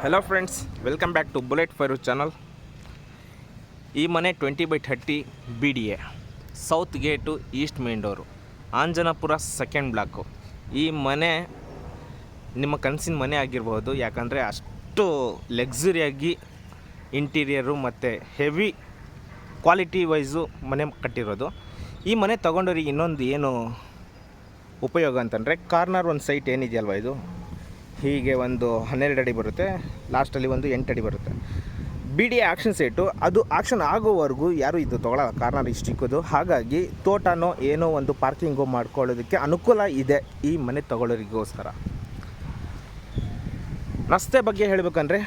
Hello friends, welcome back to bullet fire channel. ಈ ಮನೆ 20/30 BDA, south gate, east main door, Anjanapura second block. ಈ ಮನೆ ನಿಮ್ಮ ಕನಸಿನ ಮನೆ ಆಗಿರ್ಬೋದು, ಯಾಕಂದರೆ ಅಷ್ಟು ಲಕ್ಸುರಿಯಾಗಿ ಇಂಟೀರಿಯರು ಮತ್ತು ಹೆವಿ ಕ್ವಾಲಿಟಿ ವೈಸು ಮನೆ ಕಟ್ಟಿರೋದು. ಈ ಮನೆ ತೊಗೊಂಡವ್ರಿಗೆ ಇನ್ನೊಂದು ಏನು ಉಪಯೋಗ ಅಂತಂದರೆ, ಕಾರ್ನರ್ ಒಂದು ಸೈಟ್ ಏನಿದೆಯಲ್ವ, ಇದು ಹೀಗೆ ಒಂದು 12 ಅಡಿ ಬರುತ್ತೆ, ಲಾಸ್ಟಲ್ಲಿ ಒಂದು 8 ಅಡಿ ಬರುತ್ತೆ. BDA ಆಕ್ಷನ್ ಸೈಟು, ಅದು ಆಕ್ಷನ್ ಆಗೋವರೆಗೂ ಯಾರೂ ಇದು ತೊಗೊಳ್ಳಲ್ಲ, ಕಾರ್ನರ್ ಇಷ್ಟು ಚಿಕ್ಕದು. ಹಾಗಾಗಿ ತೋಟನೋ ಏನೋ ಒಂದು ಪಾರ್ಕಿಂಗು ಮಾಡ್ಕೊಳ್ಳೋದಕ್ಕೆ ಅನುಕೂಲ ಇದೆ ಈ ಮನೆ ತೊಗೊಳ್ಳೋರಿಗೋಸ್ಕರ. ರಸ್ತೆ ಬಗ್ಗೆ ಹೇಳಬೇಕಂದ್ರೆ,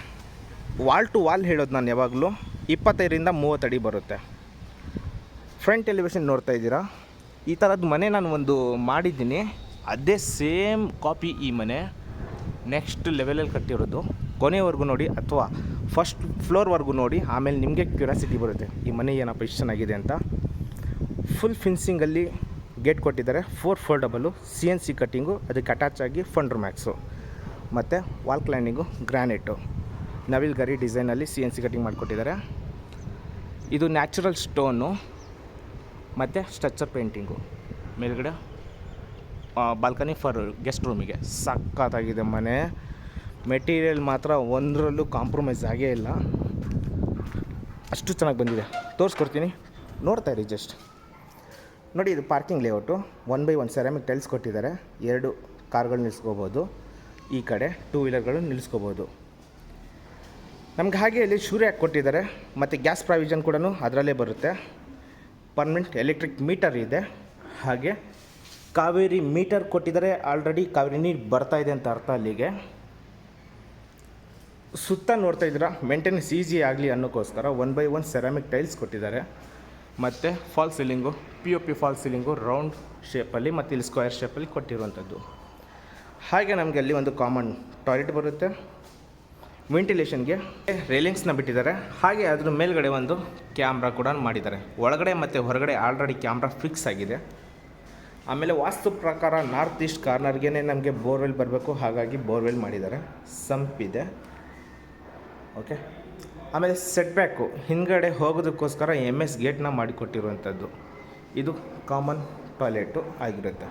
ವಾಲ್ ಟು ವಾಲ್ ಹೇಳೋದು ನಾನು ಯಾವಾಗಲೂ 25ರಿಂದ 30 ಅಡಿ ಬರುತ್ತೆ. ಫ್ರಂಟ್ ಎಲಿವೇಶನ್ ನೋಡ್ತಾ ಇದ್ದೀರಾ, ಈ ಥರದ್ದು ಮನೆ ನಾನು ಒಂದು ಮಾಡಿದ್ದೀನಿ, ಅದೇ ಸೇಮ್ ಕಾಪಿ ಈ ಮನೆ ನೆಕ್ಸ್ಟ್ ಲೆವೆಲಲ್ಲಿ ಕಟ್ಟಿರೋದು. ಕೊನೆವರೆಗೂ ನೋಡಿ, ಅಥವಾ ಫಸ್ಟ್ ಫ್ಲೋರ್ವರೆಗೂ ನೋಡಿ, ಆಮೇಲೆ ನಿಮಗೆ ಕ್ಯೂರಿಯಾಸಿಟಿ ಬರುತ್ತೆ ಈ ಮನೆ ಏನಪ್ಪ ಇಷ್ಟು ಚೆನ್ನಾಗಿದೆ ಅಂತ. ಫುಲ್ ಫಿನ್ಸಿಂಗಲ್ಲಿ ಗೇಟ್ ಕೊಟ್ಟಿದ್ದಾರೆ, 4 ಫೋಲ್ಡಬಲ್ಲು, CNC ಕಟ್ಟಿಂಗು, ಅದಕ್ಕೆ ಅಟ್ಯಾಚ್ ಆಗಿ ಫಂಡ್ರ್ ಮ್ಯಾಕ್ಸು, ಮತ್ತು ವಾಲ್ ಕ್ಲೈಂಡಿಂಗು ಗ್ರಾನೈಟು, ನವಿಲ್ ಗರಿ ಡಿಸೈನಲ್ಲಿ CNC ಕಟ್ಟಿಂಗ್ ಮಾಡಿಕೊಟ್ಟಿದ್ದಾರೆ. ಇದು ನ್ಯಾಚುರಲ್ ಸ್ಟೋನು ಮತ್ತು ಸ್ಟ್ರಕ್ಚರ್ ಪೇಂಟಿಂಗು. ಮೇಲ್ಗಡೆ ಬಾಲ್ಕನಿ ಫಾರ್ ಗೆಸ್ಟ್ ರೂಮಿಗೆ. ಸಖತ್ತಾಗಿದೆ ಮನೆ. ಮೆಟೀರಿಯಲ್ ಮಾತ್ರ ಒಂದರಲ್ಲೂ ಕಾಂಪ್ರಮೈಸ್ ಆಗೇ ಇಲ್ಲ, ಅಷ್ಟು ಚೆನ್ನಾಗಿ ಬಂದಿದೆ. ತೋರಿಸ್ಕೊಡ್ತೀನಿ, ನೋಡ್ತಾ ಇರಿ ಜಸ್ಟ್ ನೋಡಿ. ಇದು ಪಾರ್ಕಿಂಗ್ ಲೇಔಟು, 1/1 ಸೆರಾಮಿಕ್ ಟೈಲ್ಸ್ ಕೊಟ್ಟಿದ್ದಾರೆ. 2 ಕಾರ್ಗಳು ನಿಲ್ಲಿಸ್ಕೋಬೋದು, ಈ ಕಡೆ 2 ವೀಲರ್ಗಳು ನಿಲ್ಲಿಸ್ಕೋಬೋದು. ನಮ್ಗೆ ಹಾಗೆ ಇಲ್ಲಿ ಶೂರ್ಯಾಕ್ ಕೊಟ್ಟಿದ್ದಾರೆ, ಮತ್ತು ಗ್ಯಾಸ್ ಪ್ರಾವಿಷನ್ ಕೂಡ ಅದರಲ್ಲೇ ಬರುತ್ತೆ. ಪರ್ಮನೆಂಟ್ ಎಲೆಕ್ಟ್ರಿಕ್ ಮೀಟರ್ ಇದೆ, ಹಾಗೆ ಕಾವೇರಿ ಮೀಟರ್ ಕೊಟ್ಟಿದ್ದಾರೆ. ಆಲ್ರೆಡಿ ಕಾವೇರಿ ನೀರು ಬರ್ತಾಯಿದೆ ಅಂತ ಅರ್ಥ. ಅಲ್ಲಿಗೆ ಸುತ್ತ ನೋಡ್ತಾ ಇದ್ದೀರಾ, ಮೇಂಟೆನೆನ್ಸ್ ಈಸಿ ಆಗಲಿ ಅನ್ನೋಕ್ಕೋಸ್ಕರ 1/1 ಸೆರಾಮಿಕ್ ಟೈಲ್ಸ್ ಕೊಟ್ಟಿದ್ದಾರೆ. ಮತ್ತು fall ceiling, POP fall ceiling round ಶೇಪಲ್ಲಿ ಮತ್ತು ಇಲ್ಲಿ ಸ್ಕ್ವೇರ್ ಶೇಪಲ್ಲಿ ಕೊಟ್ಟಿರುವಂಥದ್ದು. ಹಾಗೆ ನಮಗೆ ಅಲ್ಲಿ ಒಂದು ಕಾಮನ್ ಟಾಯ್ಲೆಟ್ ಬರುತ್ತೆ. ವೆಂಟಿಲೇಷನ್ಗೆ ರೇಲಿಂಗ್ಸ್ನ ಬಿಟ್ಟಿದ್ದಾರೆ. ಹಾಗೆ ಅದ್ರ ಮೇಲ್ಗಡೆ ಒಂದು ಕ್ಯಾಮ್ರಾ ಕೂಡ ಮಾಡಿದ್ದಾರೆ. ಒಳಗಡೆ ಮತ್ತು ಹೊರಗಡೆ ಆಲ್ರೆಡಿ ಕ್ಯಾಮ್ರಾ ಫಿಕ್ಸ್ ಆಗಿದೆ. ಆಮೇಲೆ ವಾಸ್ತು ಪ್ರಕಾರ ನಾರ್ತ್ ಈಸ್ಟ್ ಕಾರ್ನರ್ಗೆ ನಮಗೆ ಬೋರ್ವೆಲ್ ಬರಬೇಕು, ಹಾಗಾಗಿ ಬೋರ್ವೆಲ್ ಮಾಡಿದ್ದಾರೆ. ಸಂಪಿದೆ, ಓಕೆ. ಆಮೇಲೆ ಸೆಟ್ ಬ್ಯಾಕು ಹಿಂದ್ಗಡೆ ಹೋಗೋದಕ್ಕೋಸ್ಕರ MS ಗೇಟ್ನ ಮಾಡಿಕೊಟ್ಟಿರುವಂಥದ್ದು. ಇದು ಕಾಮನ್ ಟಾಯ್ಲೆಟು ಆಗಿರುತ್ತೆ.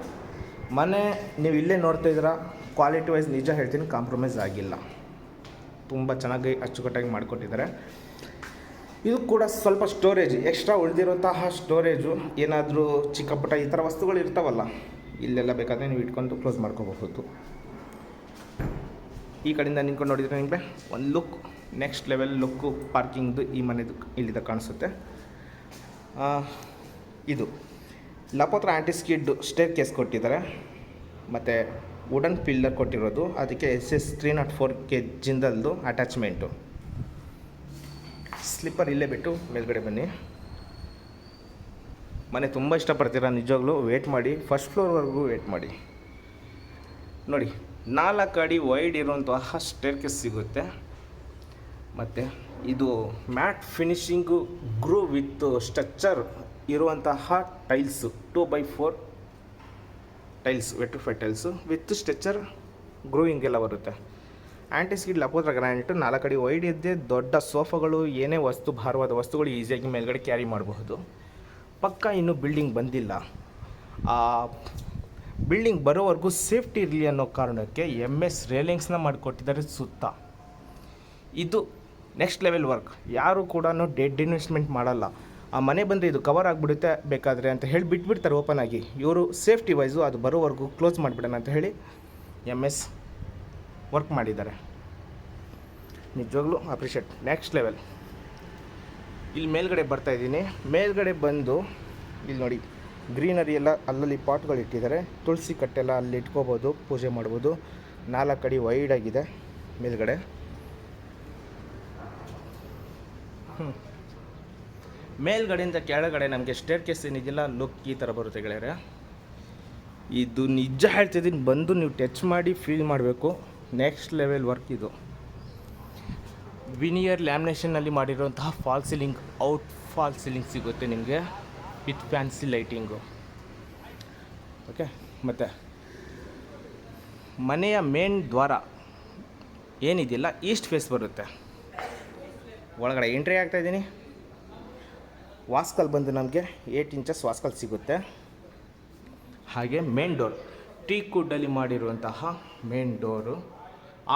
ಮನೆ ನೀವು ಇಲ್ಲೇ ನೋಡ್ತಾ ಇದ್ದೀರಾ, ಕ್ವಾಲಿಟಿ ವೈಸ್ ನಿಜ ಹೇಳ್ತೀನಿ, ಕಾಂಪ್ರಮೈಸ್ ಆಗಿಲ್ಲ. ತುಂಬ ಚೆನ್ನಾಗಿ ಅಚ್ಚುಕಟ್ಟಾಗಿ ಮಾಡಿಕೊಟ್ಟಿದ್ದಾರೆ. ಇದು ಕೂಡ ಸ್ವಲ್ಪ ಸ್ಟೋರೇಜ್ ಎಕ್ಸ್ಟ್ರಾ ಉಳಿದಿರುವಂತಹ ಸ್ಟೋರೇಜು, ಏನಾದರೂ ಚಿಕ್ಕ ಪುಟ್ಟ ಈ ಥರ ವಸ್ತುಗಳು ಇರ್ತಾವಲ್ಲ, ಇಲ್ಲೆಲ್ಲ ಬೇಕಾದರೆ ನೀವು ಇಟ್ಕೊಂಡು ಕ್ಲೋಸ್ ಮಾಡ್ಕೋಬಹುದು. ಈ ಕಡೆಯಿಂದ ನಿಂತ್ಕೊಂಡು ನೋಡಿದರೆ ನಿಮಗೆ ಒಂದು ಲುಕ್, ನೆಕ್ಸ್ಟ್ ಲೆವೆಲ್ ಲುಕ್ಕು ಪಾರ್ಕಿಂಗ್ದು ಈ ಮನೆದು ಇಲ್ಲಿಂದ ಕಾಣಿಸುತ್ತೆ. ಇದು ಲಪೋತ್ರ ಆ್ಯಂಟಿಸ್ಕಿಡ್ ಸ್ಟೇರ್ ಕೇಸ್ ಕೊಟ್ಟಿದ್ದಾರೆ, ಮತ್ತು ವುಡನ್ ಪಿಲ್ಲರ್ ಕೊಟ್ಟಿರೋದು, ಅದಕ್ಕೆ SS 304K ಜಿಂದಲ್ದು ಅಟ್ಯಾಚ್ಮೆಂಟು. ಸ್ಲಿಪ್ಪರ್ ಇಲ್ಲೇ ಬಿಟ್ಟು ಮೇಲ್ಗಡೆ ಬನ್ನಿ. ಮನೆ ತುಂಬ ಇಷ್ಟಪಡ್ತೀರಾ ನಿಜವಾಗ್ಲೂ, ವೇಟ್ ಮಾಡಿ, ಫಸ್ಟ್ ಫ್ಲೋರ್ವರೆಗೂ ವೇಟ್ ಮಾಡಿ. ನೋಡಿ, 4 ಅಡಿ ವೈಡ್ ಇರುವಂತಹ ಸ್ಟೇರ್ ಕೇಸ್ ಸಿಗುತ್ತೆ. ಮತ್ತು ಇದು matt finishing groove with structure ಇರುವಂತಹ tiles, 2/4 tiles, vitrified tiles with structure grooving ಎಲ್ಲ ಬರುತ್ತೆ. ಆ್ಯಂಟಿಸ್ಕಿಡ್ ಲಪೋತ್ರ ಗ್ರಾನೈಟು, 4 ಅಡಿ ವೈಡ್ ಇದ್ದೆ. ದೊಡ್ಡ ಸೋಫಾಗಳು, ಏನೇ ವಸ್ತು, ಭಾರವಾದ ವಸ್ತುಗಳು ಈಸಿಯಾಗಿ ಮೇಲ್ಗಡೆ ಕ್ಯಾರಿ ಮಾಡಬಹುದು. ಪಕ್ಕ ಇನ್ನೂ ಬಿಲ್ಡಿಂಗ್ ಬಂದಿಲ್ಲ. ಆ ಬಿಲ್ಡಿಂಗ್ ಬರೋವರೆಗೂ ಸೇಫ್ಟಿ ಇರಲಿ ಅನ್ನೋ ಕಾರಣಕ್ಕೆ MS ರೇಲಿಂಗ್ಸ್ನ ಮಾಡಿಕೊಟ್ಟಿದ್ದಾರೆ ಸುತ್ತ. ಇದು ನೆಕ್ಸ್ಟ್ ಲೆವೆಲ್ ವರ್ಕ್. ಯಾರು ಕೂಡ ಡೆಡ್ ಇನ್ವೆಸ್ಟ್ಮೆಂಟ್ ಮಾಡಲ್ಲ. ಆ ಮನೆ ಬಂದರೆ ಇದು ಕವರ್ ಆಗಿಬಿಡುತ್ತೆ ಬೇಕಾದರೆ ಅಂತ ಹೇಳಿ ಬಿಟ್ಬಿಡ್ತಾರೆ ಓಪನ್ ಆಗಿ. ಇವರು ಸೇಫ್ಟಿ ವೈಸು ಅದು ಬರೋವರೆಗೂ ಕ್ಲೋಸ್ ಮಾಡಿಬಿಡೋಣ ಅಂತ ಹೇಳಿ MS ವರ್ಕ್ ಮಾಡಿದ್ದಾರೆ. ನಿಜವಾಗ್ಲೂ ಅಪ್ರಿಷಿಯೇಟ್, ನೆಕ್ಸ್ಟ್ ಲೆವೆಲ್. ಇಲ್ಲಿ ಮೇಲ್ಗಡೆ ಬರ್ತಾಯಿದ್ದೀನಿ. ಮೇಲ್ಗಡೆ ಬಂದು ಇಲ್ಲಿ ನೋಡಿ, ಗ್ರೀನರಿ ಎಲ್ಲ ಅಲ್ಲಲ್ಲಿ ಪಾಟ್ಗಳು ಇಟ್ಟಿದ್ದಾರೆ. ತುಳಸಿ ಕಟ್ಟೆಲ್ಲ ಅಲ್ಲಿ ಇಟ್ಕೋಬೋದು, ಪೂಜೆ ಮಾಡ್ಬೋದು. 4 ಅಡಿ ವೈಡಾಗಿದೆ ಮೇಲ್ಗಡೆ. ಮೇಲ್ಗಡೆಯಿಂದ ಕೆಳಗಡೆ ನಮಗೆ ಸ್ಟೇರ್ ಕೇಸ್ ಏನಿದೆಯಲ್ಲ, ಲುಕ್ ಈ ಥರ ಬರುತ್ತೆ ಗೆಳೆಯರೆ. ಇದು ನಿಜ ಹೇಳ್ತಿದ್ದೀನಿ, ಬಂದು ನೀವು ಟಚ್ ಮಾಡಿ ಫೀಲ್ ಮಾಡಬೇಕು. ನೆಕ್ಸ್ಟ್ ಲೆವೆಲ್ ವರ್ಕ್ ಇದು. ವಿನಿಯರ್ ಲ್ಯಾಮಿನೇಷನ್ನಲ್ಲಿ ಮಾಡಿರುವಂತಹ fall ceiling, out fall ceiling ಸಿಗುತ್ತೆ ನಿಮಗೆ ವಿತ್ ಫ್ಯಾನ್ಸಿ ಲೈಟಿಂಗು, ಓಕೆ. ಮತ್ತು ಮನೆಯ ಮೇನ್ ದ್ವಾರ ಏನಿದೆಯಲ್ಲ ಈಸ್ಟ್ ಫೇಸ್ ಬರುತ್ತೆ. ಒಳಗಡೆ ಎಂಟ್ರಿ ಆಗ್ತಾಯಿದ್ದೀನಿ. ವಾಸ್ಕಲ್ ಬಂದು ನಮಗೆ 8 ಇಂಚಸ್ ವಾಸ್ಕಲ್ ಸಿಗುತ್ತೆ. ಹಾಗೆ ಮೇನ್ ಡೋರ್ ಟೀಕ್ ವುಡ್ಡಲ್ಲಿ ಮಾಡಿರುವಂತಹ main door.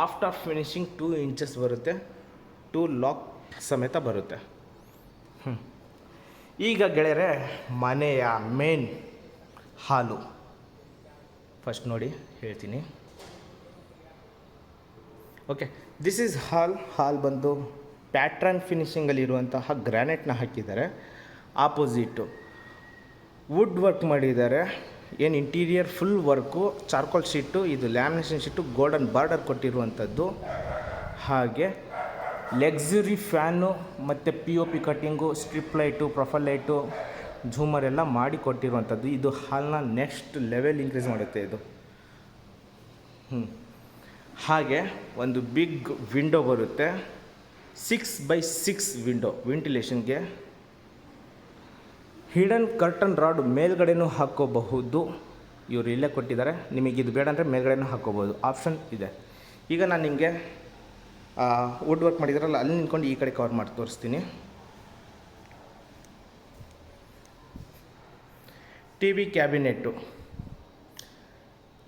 After finishing 2 inches ಬರುತ್ತೆ. 2 ಲಾಕ್ ಸಮೇತ ಬರುತ್ತೆ. ಈಗ ಗೆಳೆಯರೆ ಮನೆಯ ಮೇನ್ ಹಾಲು ಫಸ್ಟ್ ನೋಡಿ ಹೇಳ್ತೀನಿ. ಓಕೆ, ದಿಸ್ ಈಸ್ ಹಾಲ್ ಬಂದು ಪ್ಯಾಟ್ರನ್ ಫಿನಿಷಿಂಗಲ್ಲಿರುವಂತಹ ಗ್ರ್ಯಾನೈಟ್ನ ಹಾಕಿದ್ದಾರೆ. ಆಪೋಸಿಟ್ಟು ವುಡ್ ವರ್ಕ್ ಮಾಡಿದ್ದಾರೆ. ಏನು interior full work, charcoal sheet, ಇದು ಲ್ಯಾಮಿನೇಷನ್ ಶೀಟು, ಗೋಲ್ಡನ್ ಬಾರ್ಡರ್ ಕೊಟ್ಟಿರುವಂಥದ್ದು. ಹಾಗೆ ಲಕ್ಸುರಿ ಫ್ಯಾನು ಮತ್ತು POP cutting, strip light, profile light, ಝೂಮರ್ ಎಲ್ಲ ಮಾಡಿ ಕೊಟ್ಟಿರುವಂಥದ್ದು. ಇದು ಹಾಲ್ನ ನೆಕ್ಸ್ಟ್ ಲೆವೆಲ್ ಇನ್ಕ್ರೀಸ್ ಮಾಡುತ್ತೆ ಇದು. ಹಾಗೆ ಒಂದು ಬಿಗ್ ವಿಂಡೋ ಬರುತ್ತೆ. 6x6 ವಿಂಡೋ ವೆಂಟಿಲೇಷನ್ಗೆ. ಹಿಡನ್ ಕರ್ಟನ್ ರಾಡ್ ಮೇಲ್ಗಡೆನೂ ಹಾಕ್ಕೋಬಹುದು. ಇವರು ಇಲ್ಲೇ ಕೊಟ್ಟಿದ್ದಾರೆ. ನಿಮಗೆ ಇದು ಬೇಡ ಅಂದರೆ ಮೇಲ್ಗಡೆನೂ ಹಾಕ್ಕೋಬೋದು, ಆಪ್ಷನ್ ಇದೆ. ಈಗ ನಾನು ನಿಮಗೆ ವುಡ್ ವರ್ಕ್ ಮಾಡಿದಾರಲ್ಲ ಅಲ್ಲಿ ನಿಂತ್ಕೊಂಡು ಈ ಕಡೆ ಕವರ್ ಮಾಡಿ ತೋರಿಸ್ತೀನಿ. TV ಕ್ಯಾಬಿನೆಟ್ಟು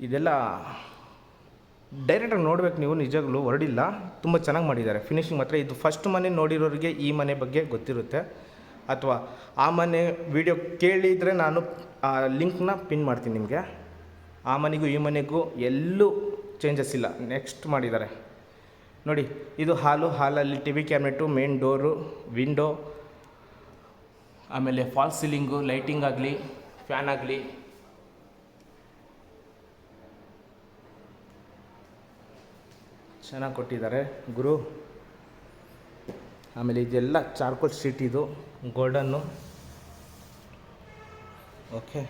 ಇದೆಲ್ಲ ಡೈರೆಕ್ಟಾಗಿ ನೋಡ್ಬೇಕು ನೀವು. ನಿಜವಾಗ್ಲೂ ಹೊರಡಿಲ್ಲ, ತುಂಬ ಚೆನ್ನಾಗಿ ಮಾಡಿದ್ದಾರೆ. ಫಿನಿಶಿಂಗ್ ಮಾತ್ರ ಇದು ಫಸ್ಟ್ ಮನೆ ನೋಡಿರೋರಿಗೆ ಈ ಮನೆ ಬಗ್ಗೆ ಗೊತ್ತಿರುತ್ತೆ, ಅಥವಾ ಆ ಮನೆ ವಿಡಿಯೋ ಕೇಳಿದರೆ ನಾನು ಲಿಂಕ್ನ ಪಿನ್ ಮಾಡ್ತೀನಿ ನಿಮಗೆ. ಆ ಮನೆಗೂ ಈ ಮನೆಗೂ ಎಲ್ಲೂ ಚೇಂಜಸ್ ಇಲ್ಲ, ನೆಕ್ಸ್ಟ್ ಮಾಡಿದ್ದಾರೆ ನೋಡಿ. ಇದು ಹಾಲಲ್ಲಿ TV cabinet, main door, window, ಆಮೇಲೆ ಫಾಲ್ಸ್ ಸೀಲಿಂಗು, ಲೈಟಿಂಗ್ ಆಗಲಿ, ಫ್ಯಾನ್ ಆಗಲಿ ಚೆನ್ನಾಗಿ ಕೊಟ್ಟಿದ್ದಾರೆ ಗುರು. ಆಮೇಲೆ ಇದೆಲ್ಲ ಚಾರ್ಕೋಲ್ ಶೀಟ್, ಇದು ಗೋಲ್ಡನ್ನು. ಓಕೆ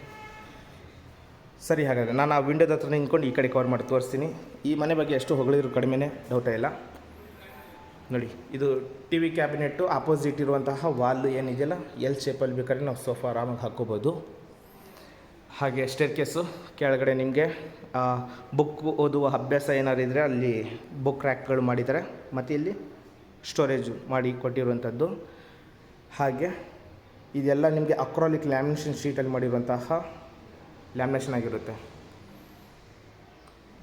ಸರಿ, ಹಾಗಾದರೆ ನಾನು ಆ ವಿಂಡೋದ ಹತ್ರ ನಿಂತ್ಕೊಂಡು ಈ ಕಡೆ ಕವರ್ ಮಾಡಿ ತೋರಿಸ್ತೀನಿ. ಈ ಮನೆ ಬಗ್ಗೆ ಎಷ್ಟು ಹೊಗಳಿದ್ರು ಕಡಿಮೆನೇ, ಡೌಟೇ ಇಲ್ಲ. ನೋಡಿ, ಇದು TV ಕ್ಯಾಬಿನೆಟ್ಟು. ಆಪೋಸಿಟ್ ಇರುವಂತಹ ವಾಲ್ ಏನಿದೆಯಲ್ಲ ಎಲ್ ಶೇಪಲ್ಲಿ ಬೇಕಾದ್ರೆ ನಾವು ಸೋಫಾ ಆರಾಮಾಗಿ ಹಾಕ್ಕೋಬೋದು. ಹಾಗೆ ಸ್ಟೇರ್ ಕೇಸು ಕೆಳಗಡೆ ನಿಮಗೆ ಬುಕ್ ಓದುವ ಅಭ್ಯಾಸ ಏನಾದ್ರು ಇದ್ದರೆ ಅಲ್ಲಿ ಬುಕ್ ರ್ಯಾಕ್ಗಳು ಮಾಡಿದ್ದಾರೆ, ಮತ್ತು ಇಲ್ಲಿ ಸ್ಟೋರೇಜು ಮಾಡಿ ಕೊಟ್ಟಿರುವಂಥದ್ದು. ಹಾಗೆ ಇದೆಲ್ಲ ನಿಮಗೆ ಅಕ್ರಾಲಿಕ್ ಲ್ಯಾಮಿನೇಷನ್ ಶೀಟಲ್ಲಿ ಮಾಡಿರುವಂತಹ ಲ್ಯಾಮಿನೇಷನ್ ಆಗಿರುತ್ತೆ.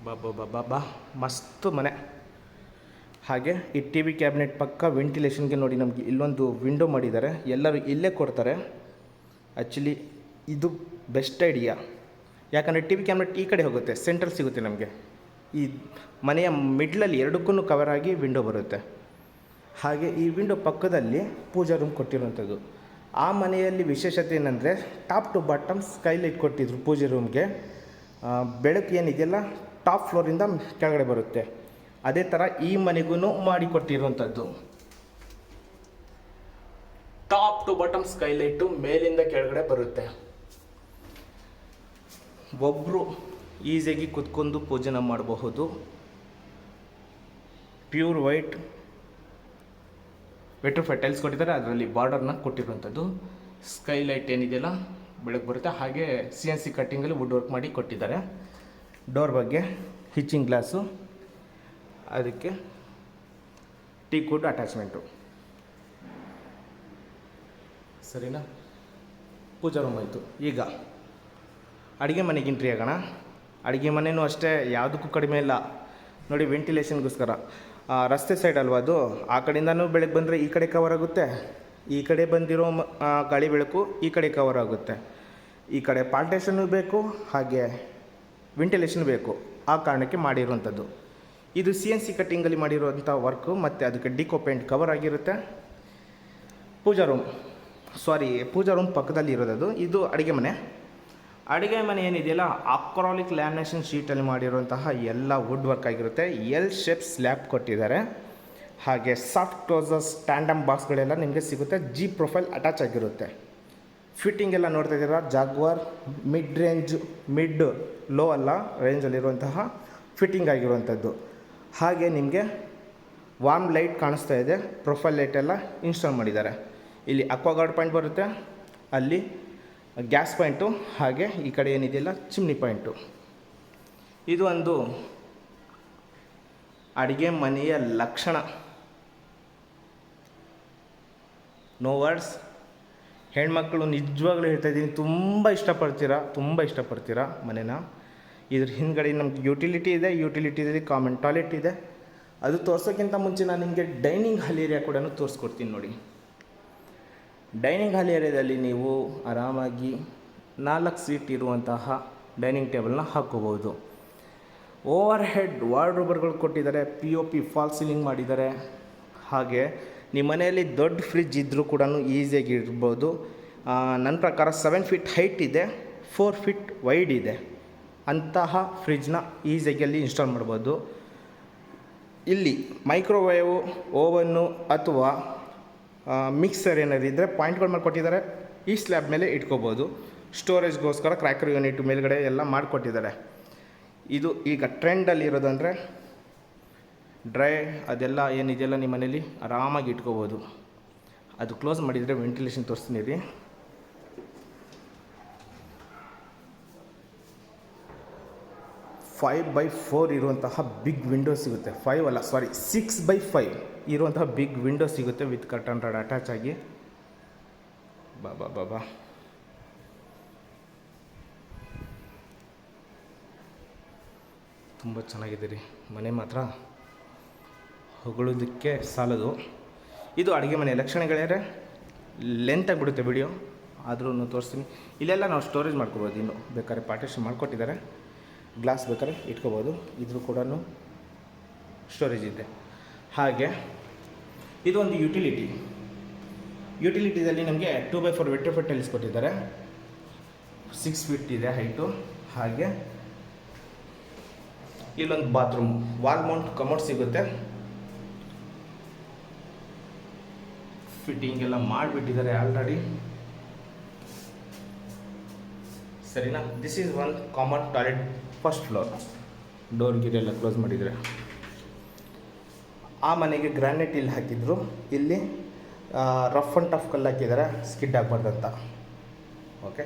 ಬಾ ಮಸ್ತ್ ಮನೆ. ಹಾಗೆ ಈ TV ಕ್ಯಾಬಿನೆಟ್ ಪಕ್ಕ ವೆಂಟಿಲೇಷನ್ಗೆ ನೋಡಿ ನಮಗೆ ಇಲ್ಲೊಂದು ವಿಂಡೋ ಮಾಡಿದ್ದಾರೆ. ಎಲ್ಲರೂ ಇಲ್ಲೇ ಕೊಡ್ತಾರೆ. ಆ್ಯಕ್ಚುಲಿ ಇದು ಬೆಸ್ಟ್ ಐಡಿಯಾ, ಯಾಕಂದರೆ TV ಕ್ಯಾಬಿನೆಟ್ ಈ ಕಡೆ ಹೋಗುತ್ತೆ, ಸೆಂಟ್ರಲ್ ಸಿಗುತ್ತೆ ನಮಗೆ. ಈ ಮನೆಯ ಮಿಡ್ಲಲ್ಲಿ ಎರಡಕ್ಕೂ ಕವರ್ ಆಗಿ ವಿಂಡೋ ಬರುತ್ತೆ. ಹಾಗೆ ಈ ವಿಂಡೋ ಪಕ್ಕದಲ್ಲಿ ಪೂಜಾ ರೂಮ್ ಕೊಟ್ಟಿರುವಂಥದ್ದು. ಆ ಮನೆಯಲ್ಲಿ ವಿಶೇಷತೆ ಏನಂದರೆ ಟಾಪ್ ಟು ಬಾಟಮ್ ಸ್ಕೈಲೈಟ್ ಕೊಟ್ಟಿದ್ರು ಪೂಜೆ ರೂಮ್ಗೆ. ಬೆಳಕು ಏನಿದೆಯಲ್ಲ ಟಾಪ್ ಫ್ಲೋರಿಂದ ಕೆಳಗಡೆ ಬರುತ್ತೆ. ಅದೇ ಥರ ಈ ಮನೆಗೂ ಮಾಡಿಕೊಟ್ಟಿರುವಂಥದ್ದು. ಟಾಪ್ ಟು ಬಾಟಮ್ ಸ್ಕೈಲೈಟು ಮೇಲಿಂದ ಕೆಳಗಡೆ ಬರುತ್ತೆ. ಒಬ್ಬರು ಈಸಿಯಾಗಿ ಕುತ್ಕೊಂಡು ಪೂಜೆನ ಮಾಡಬಹುದು. ಪ್ಯೂರ್ ವೈಟ್ ವೆಟ್ರಿಫೈ ಟೈಲ್ಸ್ ಕೊಟ್ಟಿದ್ದಾರೆ, ಅದರಲ್ಲಿ ಬಾರ್ಡರ್ನ ಕೊಟ್ಟಿರುವಂಥದ್ದು. ಸ್ಕೈಲೈಟ್ ಏನಿದೆಯಲ್ಲ ಬೆಳಕು ಬರುತ್ತೆ. ಹಾಗೆ CNC ಕಟ್ಟಿಂಗಲ್ಲಿ ವುಡ್ ವರ್ಕ್ ಮಾಡಿ ಕೊಟ್ಟಿದ್ದಾರೆ. ಡೋರ್ ಬಗ್ಗೆ ಹಿಚ್ಚಿಂಗ್ ಗ್ಲಾಸು, ಅದಕ್ಕೆ ಟೀಕ್ ವುಡ್ ಅಟ್ಯಾಚ್ಮೆಂಟು. ಸರಿನಾ? ಪೂಜಾ ರೂಮ್ ಆಯಿತು. ಈಗ ಅಡುಗೆ ಮನೆಗೆ ಎಂಟ್ರಿ ಆಗೋಣ. ಅಡುಗೆ ಮನೆಯೂ ಅಷ್ಟೇ, ಯಾವುದಕ್ಕೂ ಕಡಿಮೆ ಇಲ್ಲ ನೋಡಿ. ವೆಂಟಿಲೇಷನ್ಗೋಸ್ಕರ ರಸ್ತೆ ಸೈಡ್ ಅಲ್ವಾ ಅದು, ಆ ಕಡೆಯಿಂದನೂ ಬೆಳಕು ಬಂದರೆ ಈ ಕಡೆ ಕವರ್ ಆಗುತ್ತೆ, ಈ ಕಡೆ ಬಂದಿರೋ ಗಾಳಿ ಬೆಳಕು ಈ ಕಡೆ ಕವರ್ ಆಗುತ್ತೆ. ಈ ಕಡೆ ಪಾರ್ಟೇಷನ್ನು ಬೇಕು, ಹಾಗೆ ವೆಂಟಿಲೇಷನ್ ಬೇಕು. ಆ ಕಾರಣಕ್ಕೆ ಮಾಡಿರುವಂಥದ್ದು. ಇದು CNC ಕಟ್ಟಿಂಗಲ್ಲಿ ಮಾಡಿರುವಂಥ ವರ್ಕು, ಮತ್ತು ಅದಕ್ಕೆ ಡಿಕೋ ಪೇಂಟ್ ಕವರ್ ಆಗಿರುತ್ತೆ. ಪೂಜಾ ರೂಮ್ ಪಕ್ಕದಲ್ಲಿ ಇರೋದದು. ಇದು ಅಡುಗೆ ಮನೆ. ಅಡುಗೆ ಮನೆ ಏನಿದೆಯಲ್ಲ ಅಕ್ರಾಲಿಕ್ ಲ್ಯಾಮಿನೇಷನ್ ಶೀಟಲ್ಲಿ ಮಾಡಿರುವಂತಹ ಎಲ್ಲ ವುಡ್ ವರ್ಕ್ ಆಗಿರುತ್ತೆ. ಎಲ್ ಶೇಪ್ ಸ್ಲ್ಯಾಬ್ ಕೊಟ್ಟಿದ್ದಾರೆ. ಹಾಗೆ ಸಾಫ್ಟ್ ಕ್ಲೋಸಸ್ ಟ್ಯಾಂಡಮ್ ಬಾಕ್ಸ್ಗಳೆಲ್ಲ ನಿಮಗೆ ಸಿಗುತ್ತೆ. G ಪ್ರೊಫೈಲ್ ಅಟ್ಯಾಚ್ ಆಗಿರುತ್ತೆ. ಫಿಟ್ಟಿಂಗ್ ಎಲ್ಲ ನೋಡ್ತಾ ಇದ್ದೀರಾ, ಜಾಗ್ವಾರ್ ಮಿಡ್ ಲೋ ಅಲ್ಲ ರೇಂಜಲ್ಲಿರುವಂತಹ ಫಿಟ್ಟಿಂಗ್ ಆಗಿರುವಂಥದ್ದು. ಹಾಗೆ ನಿಮಗೆ ವಾರ್ಮ್ ಲೈಟ್ ಕಾಣಿಸ್ತಾ ಇದೆ, ಪ್ರೊಫೈಲ್ ಲೈಟ್ ಎಲ್ಲ ಇನ್ಸ್ಟಾಲ್ ಮಾಡಿದ್ದಾರೆ. ಇಲ್ಲಿ ಅಕ್ವಾಗಾರ್ಡ್ ಪಾಯಿಂಟ್ ಬರುತ್ತೆ, ಅಲ್ಲಿ ಗ್ಯಾಸ್ ಪಾಯಿಂಟು, ಹಾಗೆ ಈ ಕಡೆ ಏನಿದೆಯಲ್ಲ ಚಿಮ್ನಿ ಪಾಯಿಂಟು. ಇದು ಒಂದು ಅಡುಗೆ ಮನೆಯ ಲಕ್ಷಣ. No words. ಹೆಣ್ಮಕ್ಳು ನಿಜವಾಗ್ಲೂ ಹೇಳ್ತಾಯಿದ್ದೀನಿ, ತುಂಬ ಇಷ್ಟಪಡ್ತೀರಾ ಮನೇನ. ಇದ್ರ ಹಿಂದ್ಗಡೆ ನಮ್ಗೆ ಯುಟಿಲಿಟಿ ಇದೆ, ಕಾಮನ್ ಟಾಯ್ಲೆಟ್ ಇದೆ. ಅದು ತೋರ್ಸೋಕ್ಕಿಂತ ಮುಂಚೆ ನಾನು ನಿಮಗೆ ಡೈನಿಂಗ್ ಹಾಲ್ ಏರಿಯಾ ಕೂಡ ತೋರಿಸ್ಕೊಡ್ತೀನಿ ನೋಡಿ. ಡೈನಿಂಗ್ ಹಾಲ್ ಏರಿಯಾದಲ್ಲಿ ನೀವು ಆರಾಮಾಗಿ 4 ಸೀಟ್ ಇರುವಂತಹ ಡೈನಿಂಗ್ ಟೇಬಲ್ನ ಹಾಕ್ಕೋಬೋದು. ಓವರ್ ಹೆಡ್ ವಾರ್ಡ್ರೋಬರ್ಗಳು ಕೊಟ್ಟಿದ್ದಾರೆ, POP ಫಾಲ್ ಸೀಲಿಂಗ್ ಮಾಡಿದ್ದಾರೆ. ಹಾಗೆ ನಿಮ್ಮ ಮನೆಯಲ್ಲಿ ದೊಡ್ಡ ಫ್ರಿಜ್ ಇದ್ದರೂ ಕೂಡ ಈಸಿಯಾಗಿ ಇರ್ಬೋದು. ನನ್ನ ಪ್ರಕಾರ 7 ಫೀಟ್ ಹೈಟ್ ಇದೆ, 4 ಫೀಟ್ ವೈಡ್ ಇದೆ. ಅಂತಹ ಫ್ರಿಜ್ನ ಈಸಿಯಾಗಿ ಅಲ್ಲಿ ಇನ್ಸ್ಟಾಲ್ ಮಾಡ್ಬೋದು. ಇಲ್ಲಿ ಮೈಕ್ರೋವೇವು, ಓವನ್ನು ಅಥವಾ ಮಿಕ್ಸರ್ ಏನಾದ್ರು ಇದ್ದರೆ ಪಾಯಿಂಟ್ಗಳು ಮಾಡಿಕೊಟ್ಟಿದ್ದಾರೆ. ಈ ಸ್ಲ್ಯಾಬ್ ಮೇಲೆ ಇಟ್ಕೋಬೋದು. ಸ್ಟೋರೇಜ್ಗೋಸ್ಕರ ಕ್ರ್ಯಾಕರ್ ಯೂನಿಟ್ ಮೇಲ್ಗಡೆ ಎಲ್ಲ ಮಾಡಿಕೊಟ್ಟಿದ್ದಾರೆ. ಇದು ಈಗ ಟ್ರೆಂಡಲ್ಲಿ ಇರೋದಂದರೆ ಡ್ರೈ ಅದೆಲ್ಲ ಏನಿದೆಯಲ್ಲ ನಿಮ್ಮ ಮನೇಲಿ ಆರಾಮಾಗಿ ಇಟ್ಕೋಬೋದು. ಅದು ಕ್ಲೋಸ್ ಮಾಡಿದರೆ ವೆಂಟಿಲೇಷನ್ ತೋರಿಸ್ತೀನಿ ರೀ. ಫೈವ್ ಬೈ 4 ಇರುವಂತಹ ಬಿಗ್ ವಿಂಡೋ ಸಿಗುತ್ತೆ. 6x5 ಇರುವಂತಹ ಬಿಗ್ ವಿಂಡೋ ಸಿಗುತ್ತೆ ವಿತ್ ಕರ್ಟನ್ ರಾಡ್ ಅಟ್ಯಾಚ್ ಆಗಿ. ಬಾ ತುಂಬ ಚೆನ್ನಾಗಿದೆ ರೀ ಮನೆ, ಮಾತ್ರ ಹೊಗಳೋದಕ್ಕೆ ಸಾಲದು. ಇದು ಅಡುಗೆ ಮನೆ ಲಕ್ಷಣಗಳೇ. ಲೆಂತ್ ಆಗಿಬಿಡುತ್ತೆ ವಿಡಿಯೋ, ಆದ್ರೂ ತೋರಿಸ್ತೀನಿ. ಇಲ್ಲೆಲ್ಲ ನಾವು ಸ್ಟೋರೇಜ್ ಮಾಡ್ಕೋಬೋದು. ಇನ್ನು ಬೇಕಾದ್ರೆ ಪಾರ್ಟಿಷನ್ ಮಾಡಿಕೊಟ್ಟಿದ್ದಾರೆ, ಗ್ಲಾಸ್ ಬೇಕಾದ್ರೆ ಇಟ್ಕೋಬೋದು. ಇದ್ರೂ ಕೂಡ ಸ್ಟೋರೇಜ್ ಇದೆ. ಹಾಗೆ ಇದೊಂದು ಯುಟಿಲಿಟಿದಲ್ಲಿ ನಮಗೆ 2x4 ವೆಟ್ರಿಫೈಡ್ ಟೈಲ್ಸ್ ಕೊಟ್ಟಿದ್ದಾರೆ. 6 ಫೀಟ್ ಇದೆ ಹೈಟು. ಹಾಗೆ ಇಲ್ಲೊಂದು ಬಾತ್ರೂಮ್, ವಾಲ್ ಮೌಂಟ್ ಕಮೋಡ್ ಸಿಗುತ್ತೆ. ಫಿಟ್ಟಿಂಗ್ ಎಲ್ಲ ಮಾಡಿಬಿಟ್ಟಿದ್ದಾರೆ ಆಲ್ರೆಡಿ, ಸರಿನಾ. This is one common toilet, first floor. Door ಗಿರೆಲ್ಲ ಕ್ಲೋಸ್ ಮಾಡಿದರೆ. ಆ ಮನೆಗೆ ಗ್ರಾನೈಟ್ ಇಲ್ಲಿ ಹಾಕಿದ್ರು. ಇಲ್ಲಿ ರಫ್ ಆ್ಯಂಡ್ ಟಫ್ ಕಲ್ಲು ಹಾಕಿದ್ದಾರೆ, ಸ್ಕಿಡ್ ಆಗಬಾರ್ದಂತ. ಓಕೆ,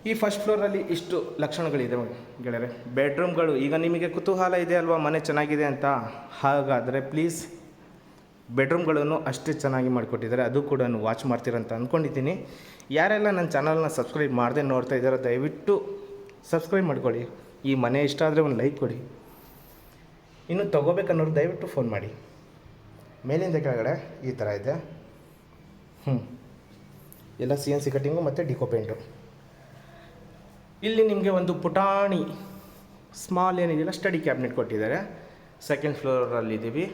ಈ ಫಸ್ಟ್ ಫ್ಲೋರಲ್ಲಿ ಇಷ್ಟು ಲಕ್ಷಣಗಳಿದೆ ಗೆಳೆಯರೆ. ಬೆಡ್ರೂಮ್ಗಳು, ಈಗ ನಿಮಗೆ ಕುತೂಹಲ ಇದೆ ಅಲ್ವಾ ಮನೆ ಚೆನ್ನಾಗಿದೆ ಅಂತ, ಹಾಗಾದರೆ ಪ್ಲೀಸ್ ಬೆಡ್ರೂಮ್ಗಳನ್ನು ಅಷ್ಟೇ ಚೆನ್ನಾಗಿ ಮಾಡಿಕೊಟ್ಟಿದ್ದಾರೆ. ಅದು ಕೂಡ ವಾಚ್ ಮಾಡ್ತೀರಂತ ಅಂದ್ಕೊಂಡಿದ್ದೀನಿ. ಯಾರೆಲ್ಲ ನನ್ನ ಚಾನಲ್ನ ಸಬ್ಸ್ಕ್ರೈಬ್ ಮಾಡದೆ ನೋಡ್ತಾ ಇದ್ದಾರೋ ದಯವಿಟ್ಟು ಸಬ್ಸ್ಕ್ರೈಬ್ ಮಾಡ್ಕೊಳ್ಳಿ. ಈ ಮನೆ ಇಷ್ಟ ಆದರೆ ಒಂದು ಲೈಕ್ ಕೊಡಿ. ಇನ್ನು ತೊಗೋಬೇಕನ್ನೋರು ದಯವಿಟ್ಟು ಫೋನ್ ಮಾಡಿ. ಮೇಲಿಂದ ಕೆಳಗಡೆ ಈ ಥರ ಇದೆ. ಎಲ್ಲ CNC ಕಟ್ಟಿಂಗು ಮತ್ತು ಡಿಕೋ ಪೇಂಟು. ಇಲ್ಲಿ ನಿಮಗೆ ಒಂದು ಪುಟಾಣಿ ಸ್ಮಾಲ್ ಏನಿದೆಯಲ್ಲ ಸ್ಟಡಿ ಕ್ಯಾಬಿನೆಟ್ ಕೊಟ್ಟಿದ್ದಾರೆ. ಸೆಕೆಂಡ್ ಫ್ಲೋರಲ್ಲಿದ್ದೀವಿ.